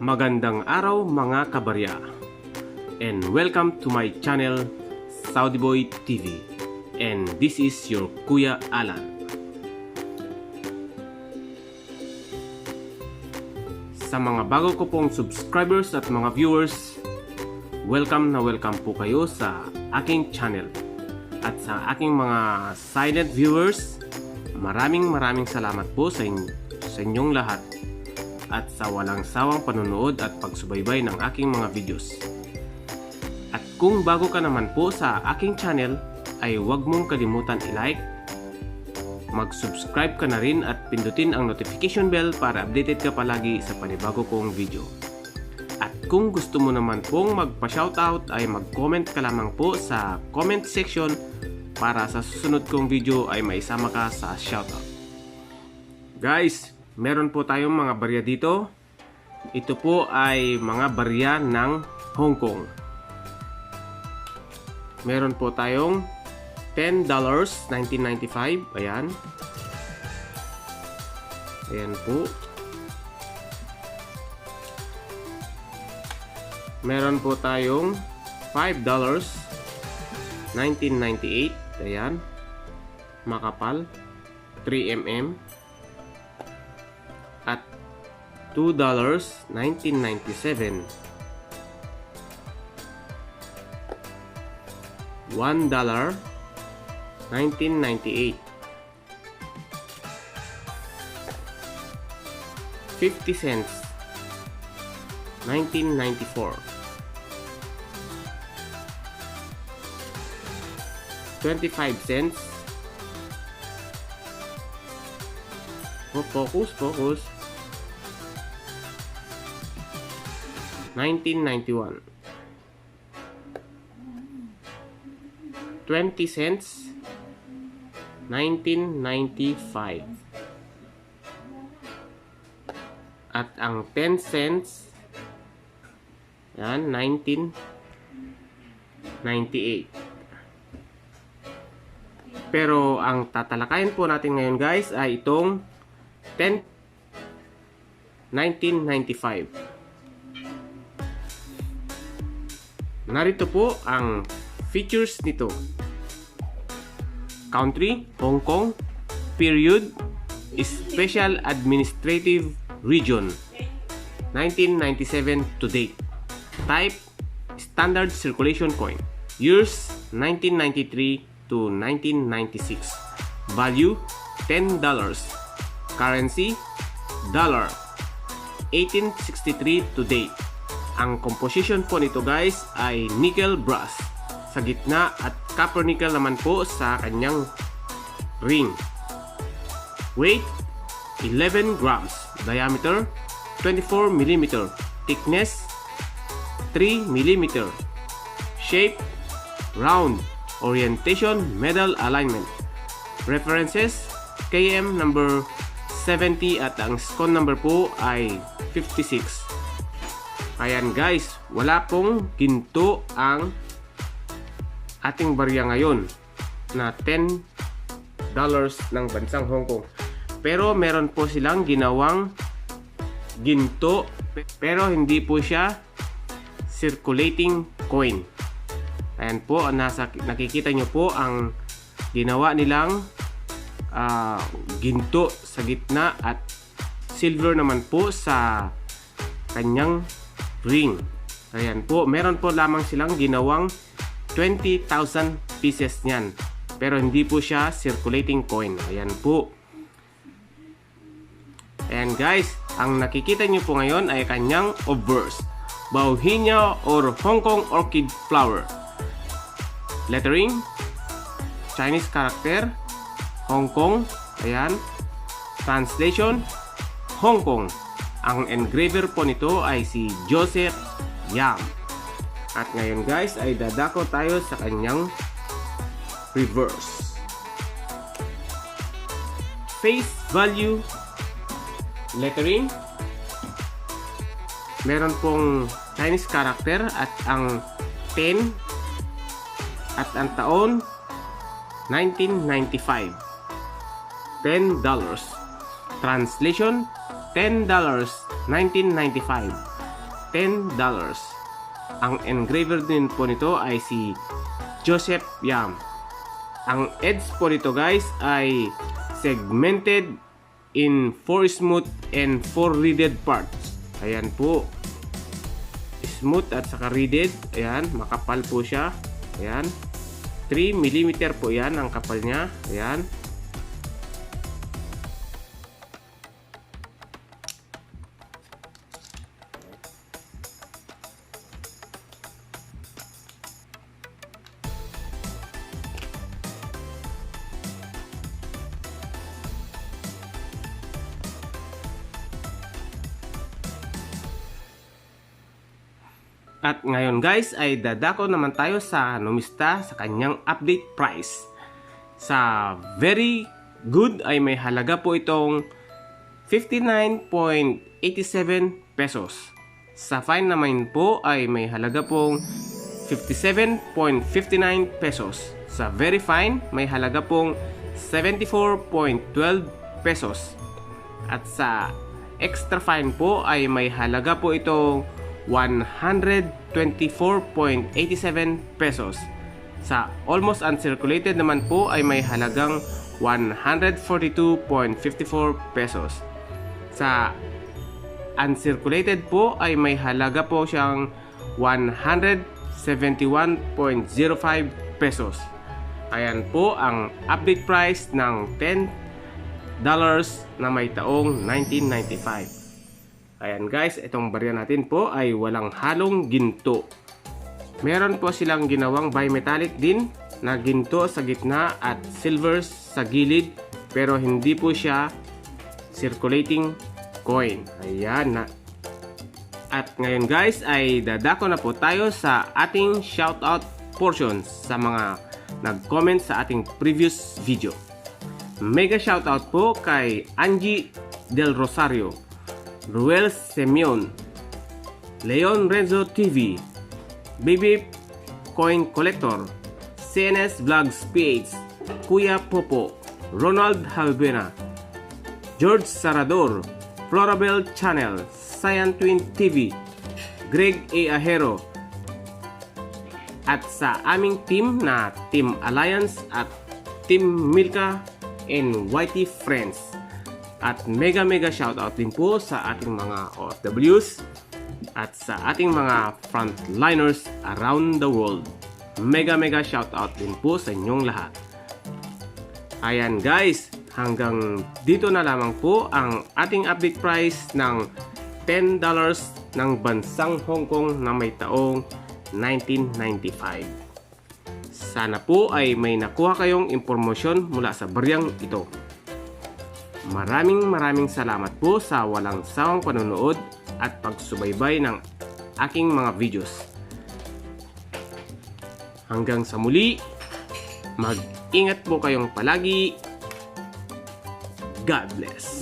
Magandang araw mga kabarya, and welcome to my channel Saudi Boy TV, and this is your Kuya Alan. Sa mga bago ko pong subscribers at mga viewers, welcome na welcome po kayo sa aking channel. At sa aking mga silent viewers, maraming salamat po sa inyong lahat at sa walang sawang panonood at pagsubaybay ng aking mga videos. At kung bago ka naman po sa aking channel, ay huwag mong kalimutan i-like, mag-subscribe ka na rin at pindutin ang notification bell para updated ka palagi sa panibago kong video. At kung gusto mo naman pong magpa-shoutout ay mag-comment ka lamang po sa comment section para sa susunod kong video ay maisama ka sa shoutout. Guys, meron po tayong mga barya dito. Ito po ay mga barya ng Hong Kong. Meron po tayong $10, 1995. Ayan. Ayan po. Meron po tayong $5, 1998. Ayan. Makapal. 3mm. At $2, 1997. $1, 1998. 50 cents, 1994. 25 cents. Focus. 1991. 20 cents, 1995. At ang 10 cents, yan, 1998. Pero ang tatalakayin po natin ngayon guys ay itong 1995. Narito po ang features nito. Country, Hong Kong. Period, Special Administrative Region, 1997 to date. Type, Standard Circulation Coin. Years, 1993 to 1996. Value, $10. Currency, dollar, 1863 to date. Ang composition po nito guys ay nickel brass sa gitna at copper nickel naman po sa kanyang ring. Weight, 11 grams. Diameter, 24 mm. Thickness, 3 mm. Shape, round. Orientation, medal alignment. References, KM number 70 at ang SCON number po ay 56. Ayan guys, wala pong ginto ang ating barya ngayon na $10 ng bansang Hong Kong. Pero meron po silang ginawang ginto pero hindi po siya circulating coin. Ayan po, nakikita nyo po ang ginawa nilang ginto sa gitna at silver naman po sa kanyang ring. Ayan po, meron po lamang silang ginawang 20,000 pieces niyan. Pero hindi po siya circulating coin. Ayan po. Ayan guys, ang nakikita nyo po ngayon ay kanyang obverse. Bauhinia or Hong Kong Orchid Flower. Lettering, Chinese character, Hong Kong. Ayan. Translation, Hong Kong. Ang engraver po nito ay si Joseph Yam. At ngayon guys ay dadako tayo sa kanyang reverse. Face value lettering. Meron pong Chinese character at ang 10 at ang taon 1995. $10. Translation, $10, 1995. $10. Ang engraver din po nito ay si Joseph Yam. Ang edge po nito guys ay segmented in 4 smooth and 4 reeded parts. Ayan po. Smooth at saka reeded. Ayan, makapal po siya. Ayan. 3 mm po yan ang kapal niya. Ayan. At ngayon guys ay dadako naman tayo sa numista sa kanyang update price. Sa very good ay may halaga po itong 59.87 pesos. Sa fine naman po ay may halaga pong 57.59 pesos. Sa very fine may halaga pong 74.12 pesos. At sa extra fine po ay may halaga po itong 124.87 pesos. Sa almost uncirculated naman po ay may halagang 142.54 pesos. Sa uncirculated po ay may halaga po siyang 171.05 pesos. Ayan po ang update price ng $10 na may taong 1995. Ayan guys, itong barya natin po ay walang halong ginto. Meron po silang ginawang bimetallic din na ginto sa gitna at silver sa gilid, pero hindi po siya circulating coin. Ayan na. At ngayon guys ay dadako na po tayo sa ating shoutout portions sa mga nag-comment sa ating previous video. Mega shoutout po kay Angie Del Rosario, Ruel Semyon, Leon Renzo TV, Baby Coin Collector, CNS Vlogs PH, Kuya Popo, Ronald Halbena, George Sarador, Florabel Channel, Cyan Twin TV, Greg A. Ahero, at sa aming team na Team Alliance at Team Milka and Whitey Friends. At mega shoutout din po sa ating mga OFWs at sa ating mga frontliners around the world. Mega shoutout din po sa inyong lahat. Ayan guys, hanggang dito na lamang po ang ating update price ng $10 ng bansang Hong Kong na may taong 1995. Sana po ay may nakuha kayong impormasyon mula sa baryang ito. Maraming salamat po sa walang sawang panonood at pagsubaybay ng aking mga videos. Hanggang sa muli, mag-ingat po kayong palagi. God bless.